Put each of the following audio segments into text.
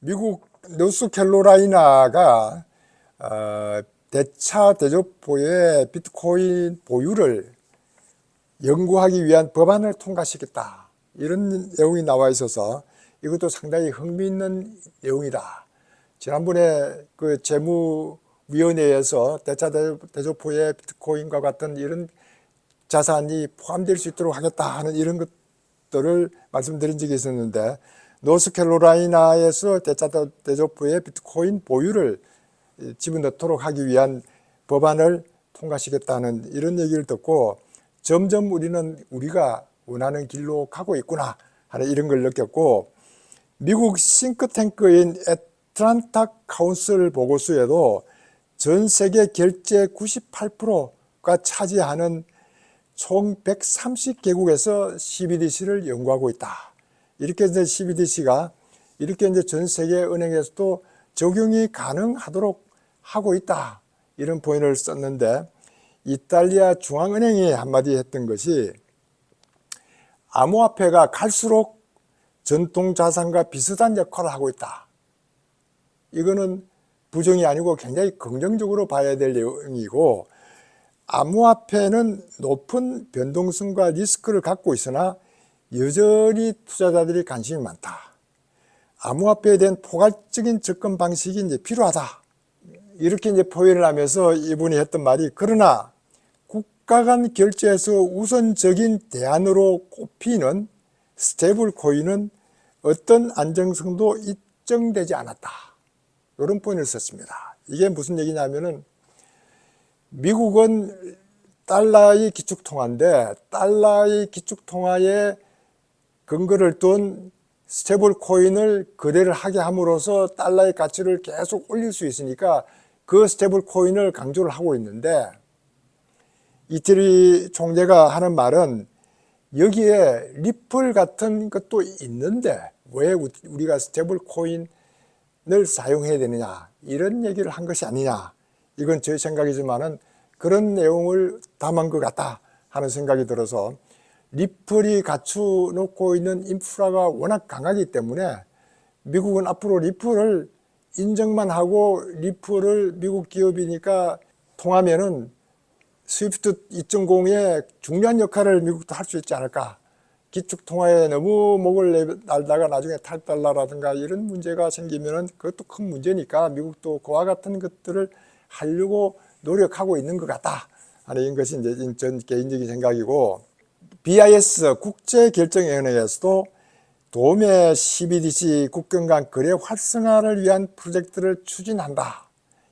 미국 노스캐롤라이나가 대차 대조포의 비트코인 보유를 연구하기 위한 법안을 통과시켰다. 이런 내용이 나와 있어서 이것도 상당히 흥미있는 내용이다. 지난번에 그 재무위원회에서 대차 대조포의 비트코인과 같은 이런 자산이 포함될 수 있도록 하겠다 하는 이런 것들을 말씀드린 적이 있었는데, 노스캐롤라이나에서 대차 대조포의 비트코인 보유를 집어넣도록 하기 위한 법안을 통과시켰다는 이런 얘기를 듣고 점점 우리가 원하는 길로 가고 있구나 하는 이런 걸 느꼈고, 미국 싱크탱크인 애틀란타 카운슬 보고서에도 전 세계 결제 98%가 차지하는 총 130개국에서 CBDC를 연구하고 있다. 이렇게 이제 CBDC가 이렇게 이제 전 세계 은행에서도 적용이 가능하도록 하고 있다. 이런 포인트를 썼는데, 이탈리아 중앙은행이 한마디 했던 것이 암호화폐가 갈수록 전통자산과 비슷한 역할을 하고 있다. 이거는 부정이 아니고 굉장히 긍정적으로 봐야 될 내용이고, 암호화폐는 높은 변동성과 리스크를 갖고 있으나 여전히 투자자들이 관심이 많다. 암호화폐에 대한 포괄적인 접근 방식이 이제 필요하다. 이렇게 이제 표현을 하면서 이분이 했던 말이, 그러나 국가 간 결제에서 우선적인 대안으로 꼽히는 스테이블 코인은 어떤 안정성도 입증되지 않았다. 이런 포인트를 썼습니다. 이게 무슨 얘기냐면은, 미국은 달러의 기축통화인데 달러의 기축통화에 근거를 둔 스테이블 코인을 거래를 하게 함으로써 달러의 가치를 계속 올릴 수 있으니까 그 스테이블 코인을 강조를 하고 있는데, 이태리 총재가 하는 말은 여기에 리플 같은 것도 있는데 왜 우리가 스테이블 코인을 사용해야 되느냐, 이런 얘기를 한 것이 아니냐. 이건 제 생각이지만은 그런 내용을 담은 것 같다 하는 생각이 들어서, 리플이 갖추놓고 있는 인프라가 워낙 강하기 때문에 미국은 앞으로 리플을 인정만 하고 리플을 미국 기업이니까 통하면은 스위프트 2.0의 중요한 역할을 미국도 할 수 있지 않을까. 기축통화에 너무 목을 날다가 나중에 탈달러라든가 이런 문제가 생기면은 그것도 큰 문제니까 미국도 그와 같은 것들을 하려고 노력하고 있는 것 같다 하는 것이 이제 전 개인적인 생각이고, BIS 국제결정위원회에서도 도매 CBDC 국경 간 거래 활성화를 위한 프로젝트를 추진한다.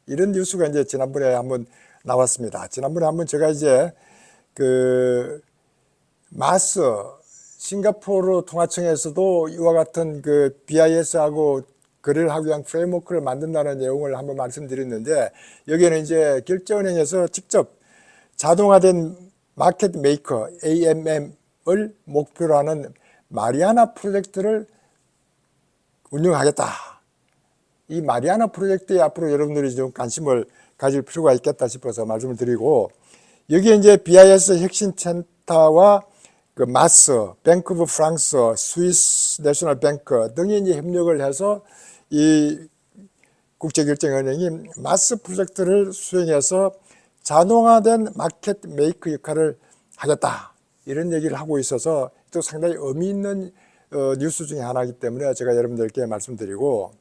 이런 뉴스가 이제 지난번에 한번 나왔습니다. 지난번에 한번 제가 이제 그 마스 싱가포르 통화청에서도 이와 같은 그 BIS하고 거래를 하기 위한 프레임워크를 만든다는 내용을 한번 말씀드렸는데, 여기에는 이제 결제은행에서 직접 자동화된 마켓 메이커 AMM을 목표로 하는 마리아나 프로젝트를 운영하겠다. 이 마리아나 프로젝트에 앞으로 여러분들이 좀 관심을 가질 필요가 있겠다 싶어서 말씀을 드리고, 여기에 이제 BIS 혁신센터와 그 마스, 뱅크 오브 프랑스, 스위스 내셔널 뱅크 등이 이제 협력을 해서 이 국제결정은행이 마스 프로젝트를 수행해서 자동화된 마켓 메이커 역할을 하겠다. 이런 얘기를 하고 있어서 또 상당히 의미 있는 뉴스 중에 하나이기 때문에 제가 여러분들께 말씀드리고,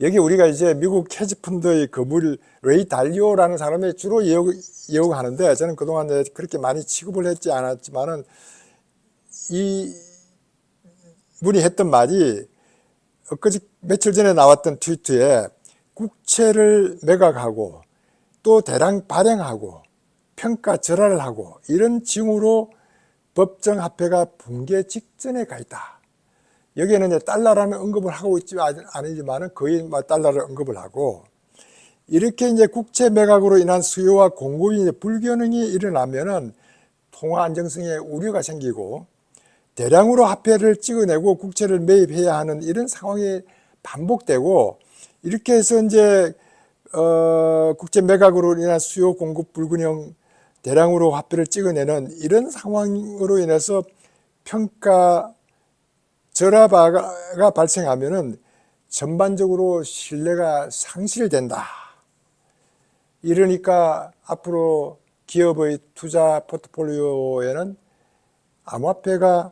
여기 우리가 이제 미국 헤지펀드의 거물 레이 달리오라는 사람이 주로 예우하는데, 저는 그동안 그렇게 많이 취급을 했지 않았지만은 이 분이 했던 말이 엊그제 며칠 전에 나왔던 트위트에 국채를 매각하고 또 대량 발행하고 평가 절하를 하고 이런 징후로 법정 화폐가 붕괴 직전에 가 있다. 여기에는 이제 달러라는 언급을 하고 있지 않지만은 거의 달러를 언급을 하고, 이렇게 이제 국채 매각으로 인한 수요와 공급이 이제 불균형이 일어나면은 통화 안정성에 우려가 생기고 대량으로 화폐를 찍어내고 국채를 매입해야 하는 이런 상황이 반복되고, 이렇게 해서 이제 국채 매각으로 인한 수요 공급 불균형, 대량으로 화폐를 찍어내는 이런 상황으로 인해서 평가 절하가 발생하면은 전반적으로 신뢰가 상실된다. 이러니까 앞으로 기업의 투자 포트폴리오에는 암호화폐가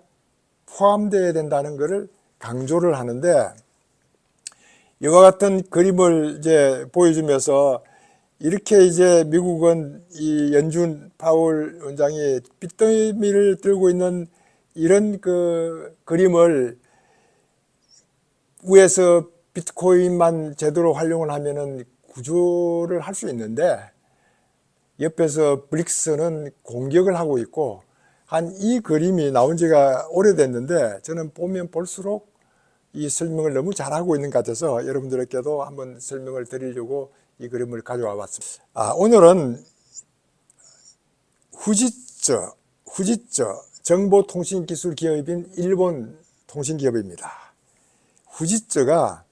포함되어야 된다는 것을 강조를 하는데, 이와 같은 그림을 이제 보여주면서 이렇게 이제 미국은 이 연준 파월 원장이 빚더미를 들고 있는 이런 그 그림을 위에서 비트코인만 제대로 활용을 하면은 구조를 할 수 있는데, 옆에서 브릭스는 공격을 하고 있고, 한 이 그림이 나온 지가 오래됐는데 저는 보면 볼수록 이 설명을 너무 잘하고 있는 것 같아서 여러분들에게도 한번 설명을 드리려고 이 그림을 가져와 봤습니다. 오늘은 후지츠 정보통신기술기업인 일본 통신기업입니다. 후지츠가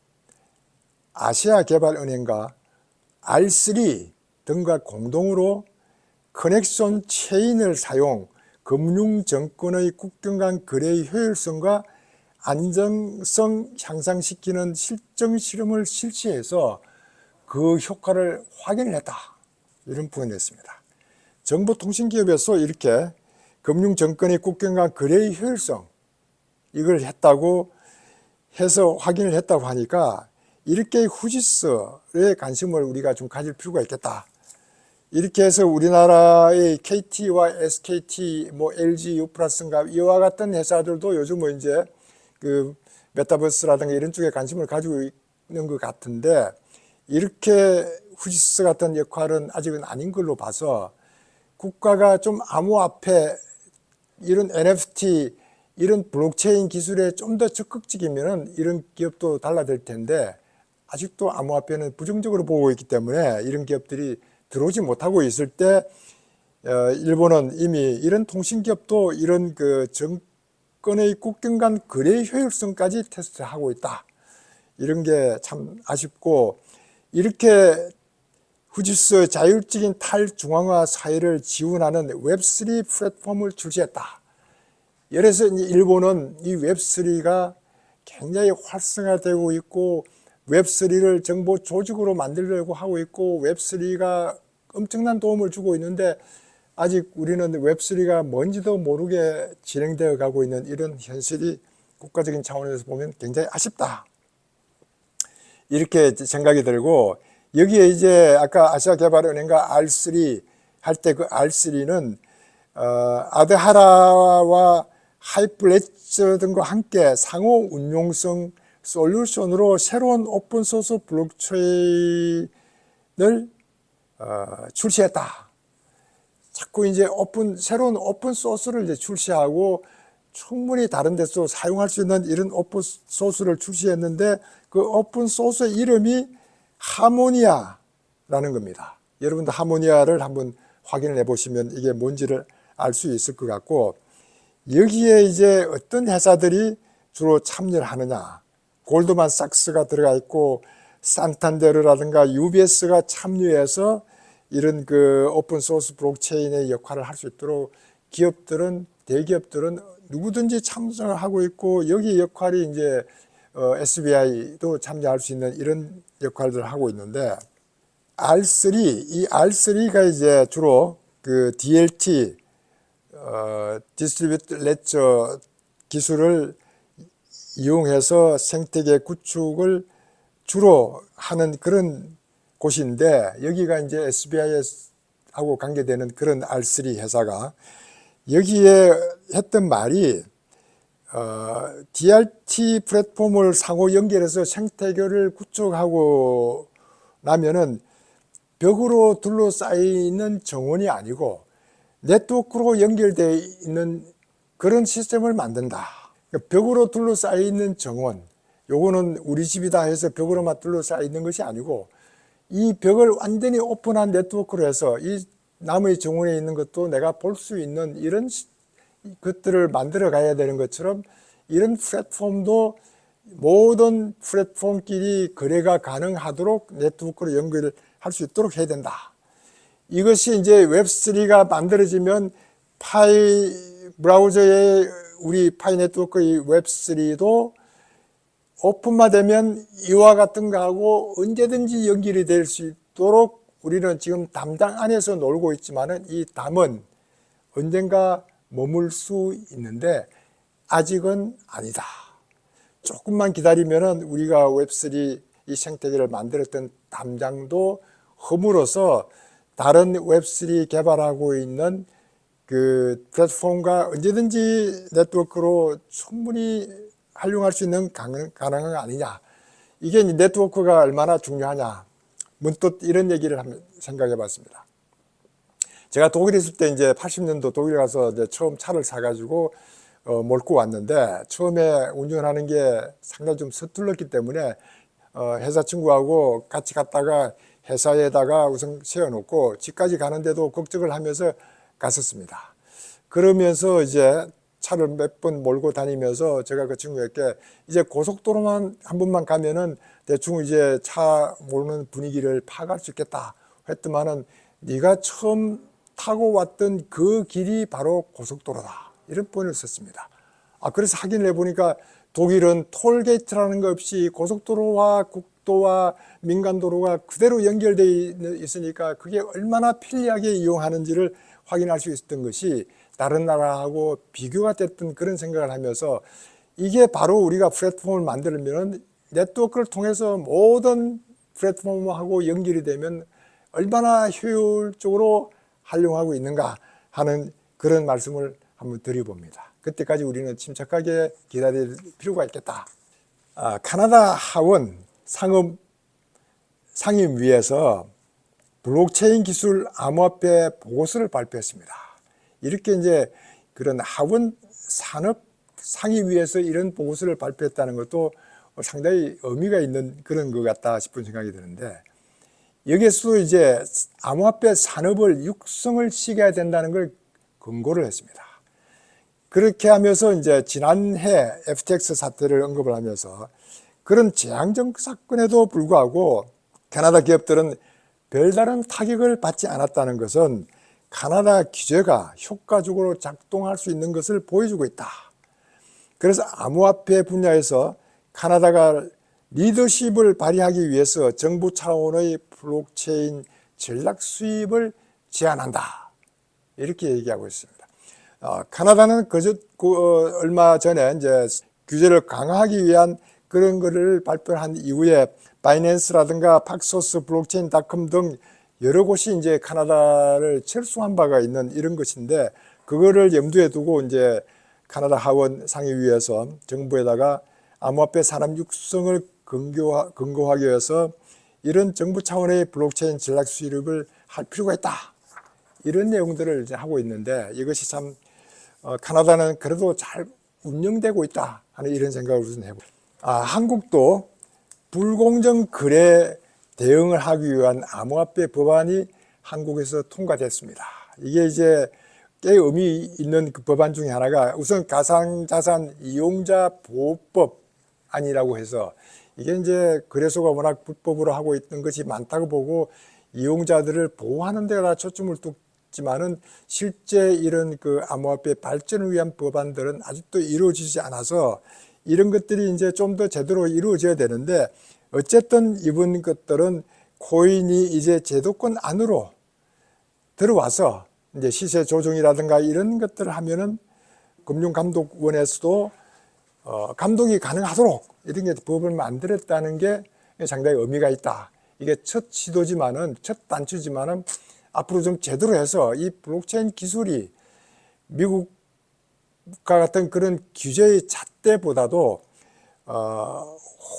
아시아개발은행과 R3 등과 공동으로 커넥션 체인을 사용 금융정권의 국경 간 거래의 효율성과 안정성 향상시키는 실증 실험을 실시해서 그 효과를 확인을 했다. 이런 부분이 있습니다. 정보통신기업에서 이렇게 금융정권의 국경 간 거래의 효율성 이걸 했다고 해서 확인을 했다고 하니까 이렇게 후지스에 관심을 우리가 좀 가질 필요가 있겠다. 이렇게 해서 우리나라의 KT와 SKT, LG, 유플러스인가 이와 같은 회사들도 요즘은 이제 그 메타버스라든가 이런 쪽에 관심을 가지고 있는 것 같은데, 이렇게 후지스 같은 역할은 아직은 아닌 걸로 봐서 국가가 좀 암호화폐, 이런 NFT, 이런 블록체인 기술에 좀 더 적극적이면 이런 기업도 달라질 텐데, 아직도 암호화폐는 부정적으로 보고 있기 때문에 이런 기업들이 들어오지 못하고 있을 때 일본은 이미 이런 통신기업도 이런 그 정권의 국경 간 거래 효율성까지 테스트하고 있다. 이런 게 참 아쉽고, 이렇게 후지스 자율적인 탈중앙화 사회를 지원하는 웹3 플랫폼을 출시했다. 그래서 일본은 이 웹3가 굉장히 활성화되고 있고 웹3를 정보 조직으로 만들려고 하고 있고 웹3가 엄청난 도움을 주고 있는데, 아직 우리는 웹3가 뭔지도 모르게 진행되어 가고 있는 이런 현실이 국가적인 차원에서 보면 굉장히 아쉽다. 이렇게 생각이 들고, 여기에 이제 아까 아시아개발은행과 R3 할 때 그 R3는 아드하라와 하이플레저 등과 함께 상호 운용성 솔루션으로 새로운 오픈소스 블록체인을 출시했다. 자꾸 이제 새로운 오픈소스를 이제 출시하고 충분히 다른 데서 사용할 수 있는 이런 오픈소스를 출시했는데, 그 오픈소스의 이름이 하모니아라는 겁니다. 여러분도 하모니아를 한번 확인을 해보시면 이게 뭔지를 알 수 있을 것 같고, 여기에 이제 어떤 회사들이 주로 참여를 하느냐. 골드만삭스가 들어가 있고 산탄데르라든가 UBS가 참여해서 이런 그 오픈소스 블록체인의 역할을 할 수 있도록 대기업들은 누구든지 참여를 하고 있고, 여기 역할이 이제 SBI도 참여할 수 있는 이런 역할들을 하고 있는데, 이 R3가 이제 주로 그 DLT, 디스트리뷰트 레저 기술을 이용해서 생태계 구축을 주로 하는 그런 곳인데, 여기가 이제 SBI하고 관계되는 그런 R3 회사가 여기에 했던 말이 DRT 플랫폼을 상호 연결해서 생태계를 구축하고 나면은 벽으로 둘러싸이는 정원이 아니고 네트워크로 연결되어 있는 그런 시스템을 만든다. 벽으로 둘러싸여 있는 정원, 요거는 우리 집이다 해서 벽으로만 둘러싸여 있는 것이 아니고, 이 벽을 완전히 오픈한 네트워크로 해서 이 남의 정원에 있는 것도 내가 볼 수 있는 이런 것들을 만들어 가야 되는 것처럼, 이런 플랫폼도 모든 플랫폼끼리 거래가 가능하도록 네트워크로 연결할 수 있도록 해야 된다. 이것이 이제 웹3가 만들어지면 브라우저의 우리 파이 네트워크의 웹3도 오픈만 되면 이와 같은 거하고 언제든지 연결이 될 수 있도록 우리는 지금 담장 안에서 놀고 있지만은 이 담은 언젠가 머물 수 있는데 아직은 아니다. 조금만 기다리면은 우리가 웹3 이 생태계를 만들었던 담장도 허물어서 다른 웹3 개발하고 있는 그 플랫폼과 언제든지 네트워크로 충분히 활용할 수 있는 가능한 거 아니냐. 이게 네트워크가 얼마나 중요하냐. 문득 이런 얘기를 한번 생각해 봤습니다. 제가 독일에 있을 때 이제 80년도 독일 가서 이제 처음 차를 사가지고 몰고 왔는데 처음에 운전하는 게 상당히 좀 서툴렀기 때문에 회사 친구하고 같이 갔다가 회사에다가 우선 세워놓고 집까지 가는데도 걱정을 하면서 갔었습니다. 그러면서 이제 차를 몇 번 몰고 다니면서 제가 그 친구에게 이제 고속도로만 한 번만 가면은 대충 이제 차 모르는 분위기를 파악할 수 있겠다 했더만은 네가 처음 타고 왔던 그 길이 바로 고속도로다. 이런 표현을 썼습니다. 그래서 확인을 해보니까 독일은 톨게이트라는 것 없이 고속도로와 국도와 민간도로가 그대로 연결되어 있으니까 그게 얼마나 편리하게 이용하는지를 확인할 수 있었던 것이 다른 나라하고 비교가 됐던 그런 생각을 하면서 이게 바로 우리가 플랫폼을 만들면 네트워크를 통해서 모든 플랫폼하고 연결이 되면 얼마나 효율적으로 활용하고 있는가 하는 그런 말씀을 한번 드려봅니다. 그때까지 우리는 침착하게 기다릴 필요가 있겠다. 캐나다 하원 상임위에서 블록체인 기술 암호화폐 보고서를 발표했습니다. 이렇게 이제 그런 하원 산업 상임위에서 이런 보고서를 발표했다는 것도 상당히 의미가 있는 그런 것 같다 싶은 생각이 드는데 여기에서 이제 암호화폐 산업을 육성을 시켜야 된다는 걸 권고를 했습니다. 그렇게 하면서 이제 지난해 FTX 사태를 언급을 하면서 그런 재앙적 사건에도 불구하고 캐나다 기업들은 별다른 타격을 받지 않았다는 것은 캐나다 규제가 효과적으로 작동할 수 있는 것을 보여주고 있다. 그래서 암호화폐 분야에서 캐나다가 리더십을 발휘하기 위해서 정부 차원의 블록체인 전략 수입을 제안한다. 이렇게 얘기하고 있습니다. 캐나다는 얼마 전에 이제 규제를 강화하기 위한 그런 거를 발표한 이후에 바이낸스라든가 팍소스, 블록체인.com 등 여러 곳이 이제 캐나다를 철수한 바가 있는 이런 것인데 그거를 염두에 두고 이제 캐나다 하원 상임위에서 정부에다가 암호화폐 산업 육성을 근거하기 위해서 이런 정부 차원의 블록체인 전략 수립을 할 필요가 있다. 이런 내용들을 이제 하고 있는데 이것이 참 캐나다는 그래도 잘 운영되고 있다 하는 이런 생각을 우선 해봅니다. 한국도 불공정 거래 대응을 하기 위한 암호화폐 법안이 한국에서 통과됐습니다. 이게 이제 꽤 의미 있는 그 법안 중에 하나가 우선 가상자산 이용자 보호법안이라고 해서 이게 이제 거래소가 워낙 불법으로 하고 있던 것이 많다고 보고 이용자들을 보호하는 데다 초점을 두지만은 실제 이런 그 암호화폐 발전을 위한 법안들은 아직도 이루어지지 않아서 이런 것들이 이제 좀 더 제대로 이루어져야 되는데 어쨌든 이번 것들은 코인이 이제 제도권 안으로 들어와서 이제 시세 조정이라든가 이런 것들을 하면은 금융감독원에서도 감독이 가능하도록 이런 게 법을 만들었다는 게 상당히 의미가 있다. 이게 첫 시도지만은 첫 단추지만은 앞으로 좀 제대로 해서 이 블록체인 기술이 미국과 같은 그런 규제의 잣대보다도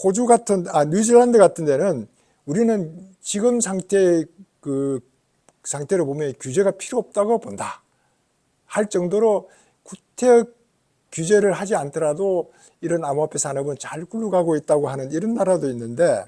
호주 같은 뉴질랜드 같은 데는 우리는 지금 상태의 그 상태로 보면 규제가 필요 없다고 본다 할 정도로 구태여 규제를 하지 않더라도 이런 암호화폐 산업은 잘 굴러가고 있다고 하는 이런 나라도 있는데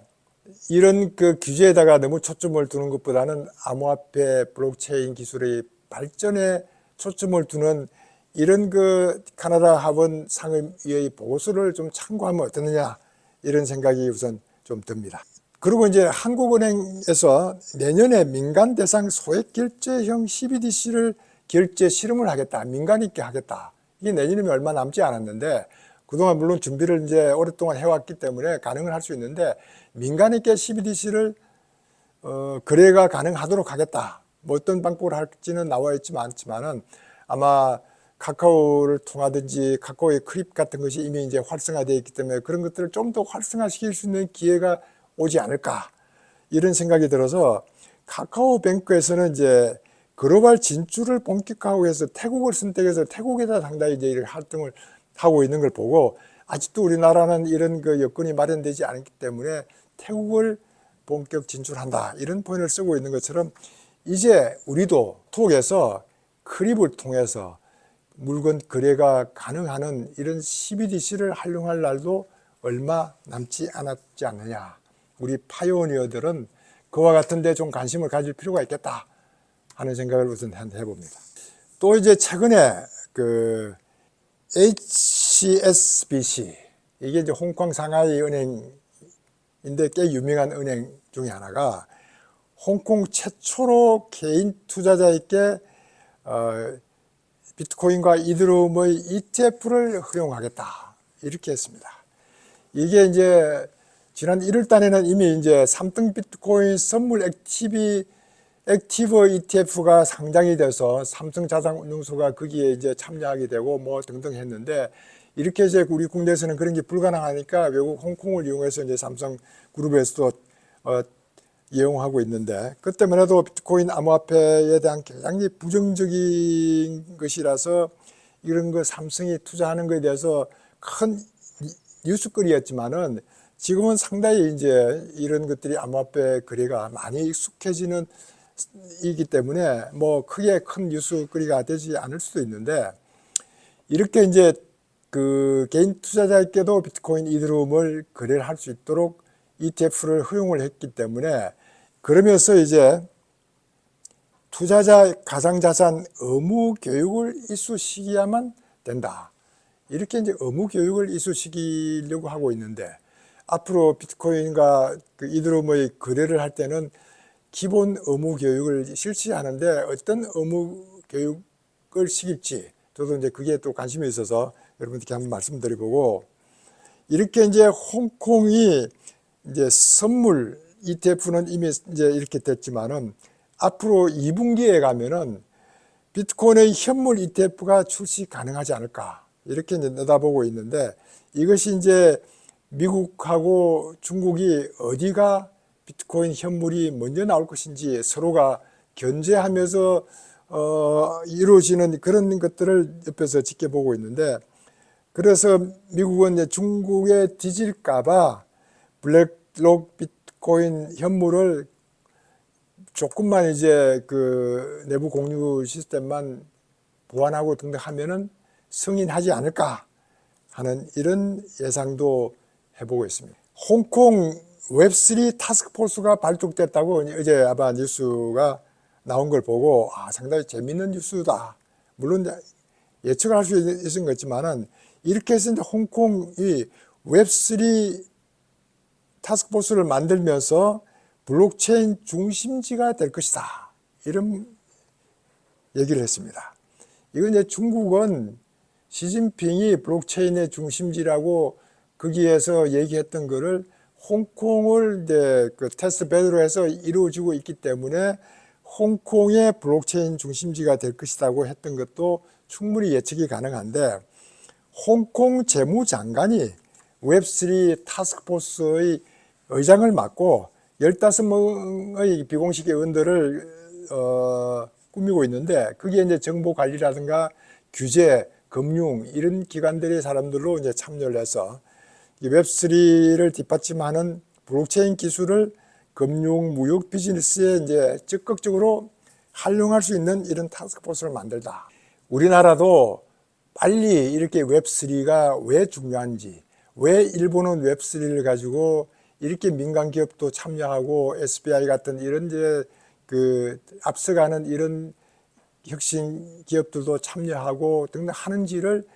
이런 그 규제에다가 너무 초점을 두는 것보다는 암호화폐 블록체인 기술의 발전에 초점을 두는 이런 그 캐나다 하원 상임위의 보고서를 좀 참고하면 어떠느냐 이런 생각이 우선 좀 듭니다. 그리고 이제 한국은행에서 내년에 민간 대상 소액 결제형 CBDC를 결제 실험을 하겠다. 민간 있게 하겠다. 이게 내년이면 얼마 남지 않았는데 그동안 물론 준비를 이제 오랫동안 해왔기 때문에 가능을 할 수 있는데, 민간에게 CBDC를 거래가 가능하도록 하겠다. 뭐 어떤 방법을 할지는 나와 있지만 않지만은 아마 카카오를 통하든지 카카오의 크립 같은 것이 이미 이제 활성화되어 있기 때문에 그런 것들을 좀 더 활성화시킬 수 있는 기회가 오지 않을까, 이런 생각이 들어서 카카오뱅크에서는 이제 글로벌 진출을 본격화하고 해서 태국을 선택해서 태국에다 상당히 이제 이렇게 활동을 하고 있는 걸 보고, 아직도 우리나라는 이런 그 여건이 마련되지 않기 때문에 태국을 본격 진출한다, 이런 표현을 쓰고 있는 것처럼 이제 우리도 톡에서 크립을 통해서 물건 거래가 가능한 이런 CBDC를 활용할 날도 얼마 남지 않았지 않느냐. 우리 파이오니어들은 그와 같은 데 좀 관심을 가질 필요가 있겠다 하는 생각을 우선 해봅니다. 또 이제 최근에 그 HSBC, 이게 이제 홍콩 상하이 은행인데 꽤 유명한 은행 중에 하나가 홍콩 최초로 개인 투자자에게 비트코인과 이더리움의 ETF를 허용하겠다, 이렇게 했습니다. 이게 이제 지난 1월 달에는 이미 이제 3등 비트코인 선물 액티브 ETF가 상장이 돼서 삼성자산운용소가 거기에 이제 참여하게 되고 뭐 등등 했는데, 이렇게 이제 우리 국내에서는 그런 게 불가능하니까 외국 홍콩을 이용해서 이제 삼성그룹에서도 이용하고 있는데, 그때만 해도 비트코인 암호화폐에 대한 굉장히 부정적인 것이라서 이런 거 삼성이 투자하는 것에 대해서 큰 뉴스거리였지만은, 지금은 상당히 이제 이런 것들이 암호화폐 거래가 많이 익숙해지는 이기 때문에 뭐 크게 큰 뉴스거리가 되지 않을 수도 있는데, 이렇게 이제 그 개인 투자자에게도 비트코인 이더리움을 거래를 할 수 있도록 ETF를 허용을 했기 때문에, 그러면서 이제 투자자 가상자산 의무 교육을 이수시켜야만 된다, 이렇게 이제 의무 교육을 이수시키려고 하고 있는데, 앞으로 비트코인과 그 이더리움의 거래를 할 때는 기본 의무 교육을 실시하는데 어떤 의무 교육을 시킬지 저도 이제 그게 또 관심이 있어서 여러분들께 한번 말씀드려보고, 이렇게 이제 홍콩이 이제 선물 ETF는 이미 이제 이렇게 됐지만은 앞으로 2분기에 가면은 비트코인의 현물 ETF가 출시 가능하지 않을까, 이렇게 이제 내다보고 있는데, 이것이 이제 미국하고 중국이 어디가 비트코인 현물이 먼저 나올 것인지 서로가 견제하면서 이루어지는 그런 것들을 옆에서 지켜보고 있는데, 그래서 미국은 이제 중국에 뒤질까봐 블랙록 비트코인 현물을 조금만 이제 그 내부 공유 시스템만 보완하고 등등하면은 승인하지 않을까 하는 이런 예상도 해보고 있습니다. 홍콩 웹3 타스크포스가 발족됐다고 어제 아마 뉴스가 나온 걸 보고 상당히 재밌는 뉴스다. 물론 예측을 할 수 있는 거지만은 이렇게 해서 홍콩이 웹3 타스크포스를 만들면서 블록체인 중심지가 될 것이다, 이런 얘기를 했습니다. 이건 이제 중국은 시진핑이 블록체인의 중심지라고 거기에서 얘기했던 거를 홍콩을 이제 그 테스트 베드로 해서 이루어지고 있기 때문에 홍콩의 블록체인 중심지가 될 것이라고 했던 것도 충분히 예측이 가능한데, 홍콩 재무장관이 웹3 타스크포스의 의장을 맡고 15명의 비공식 의원들을 꾸미고 있는데, 그게 이제 정보 관리라든가 규제, 금융 이런 기관들의 사람들로 이제 참여를 해서 웹3를 뒷받침하는 블록체인 기술을 금융, 무역 비즈니스에 이제 적극적으로 활용할 수 있는 이런 타스크포스를 만들다. 우리나라도 빨리 이렇게 웹3가 왜 중요한지, 왜 일본은 웹3를 가지고 이렇게 민간 기업도 참여하고 SBI 같은 이런 이제 그 앞서가는 이런 혁신 기업들도 참여하고 등등 하는지를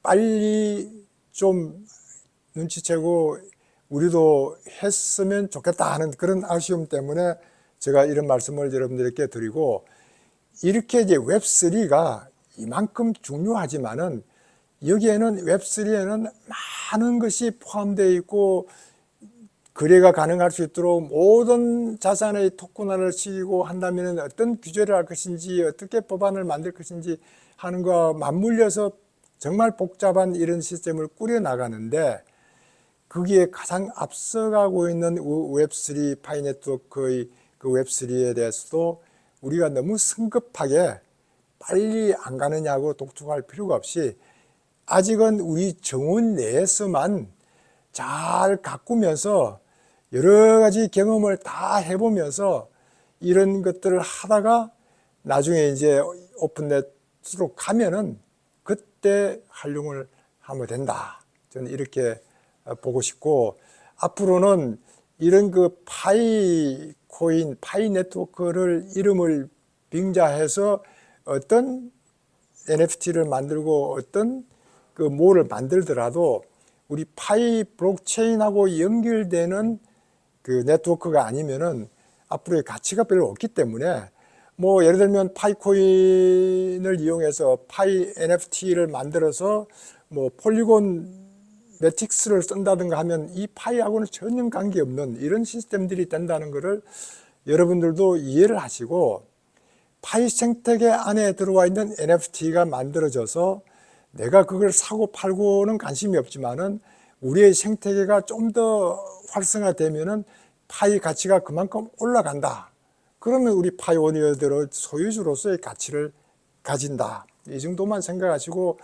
빨리 좀 눈치채고 우리도 했으면 좋겠다 하는 그런 아쉬움 때문에 제가 이런 말씀을 여러분들께 드리고, 이렇게 이제 웹3가 이만큼 중요하지만은 여기에는 웹3에는 많은 것이 포함되어 있고 거래가 가능할 수 있도록 모든 자산의 토큰화를 시키고 한다면 어떤 규제를 할 것인지 어떻게 법안을 만들 것인지 하는 것과 맞물려서 정말 복잡한 이런 시스템을 꾸려나가는데 거기에 가장 앞서가고 있는 웹3 파이네트워크의 그 웹3에 대해서도 우리가 너무 성급하게 빨리 안 가느냐고 독촉할 필요가 없이 아직은 우리 정원 내에서만 잘 가꾸면서 여러 가지 경험을 다 해보면서 이런 것들을 하다가 나중에 이제 오픈넷으로 가면은 그때 활용을 하면 된다. 저는 이렇게 보고 싶고, 앞으로는 이런 그 파이 코인, 파이 네트워크를 이름을 빙자해서 어떤 NFT를 만들고 어떤 그 뭐를 만들더라도 우리 파이 블록체인하고 연결되는 그 네트워크가 아니면은 앞으로의 가치가 별로 없기 때문에 뭐 예를 들면 파이코인을 이용해서 파이 NFT를 만들어서 뭐 폴리곤 매틱스를 쓴다든가 하면 이 파이하고는 전혀 관계없는 이런 시스템들이 된다는 것을 여러분들도 이해를 하시고, 파이 생태계 안에 들어와 있는 NFT가 만들어져서 내가 그걸 사고 팔고는 관심이 없지만은 우리의 생태계가 좀 더 활성화되면은 파이 가치가 그만큼 올라간다. 그러면 우리 파이오니어들의 소유주로서의 가치를 가진다. 이 정도만 생각하시고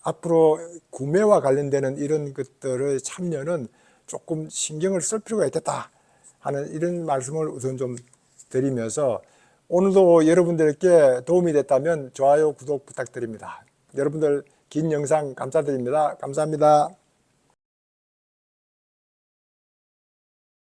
앞으로 구매와 관련되는 이런 것들의 참여는 조금 신경을 쓸 필요가 있겠다 하는 이런 말씀을 우선 좀 드리면서, 오늘도 여러분들께 도움이 됐다면 좋아요, 구독 부탁드립니다. 여러분들 긴 영상 감사드립니다. 감사합니다.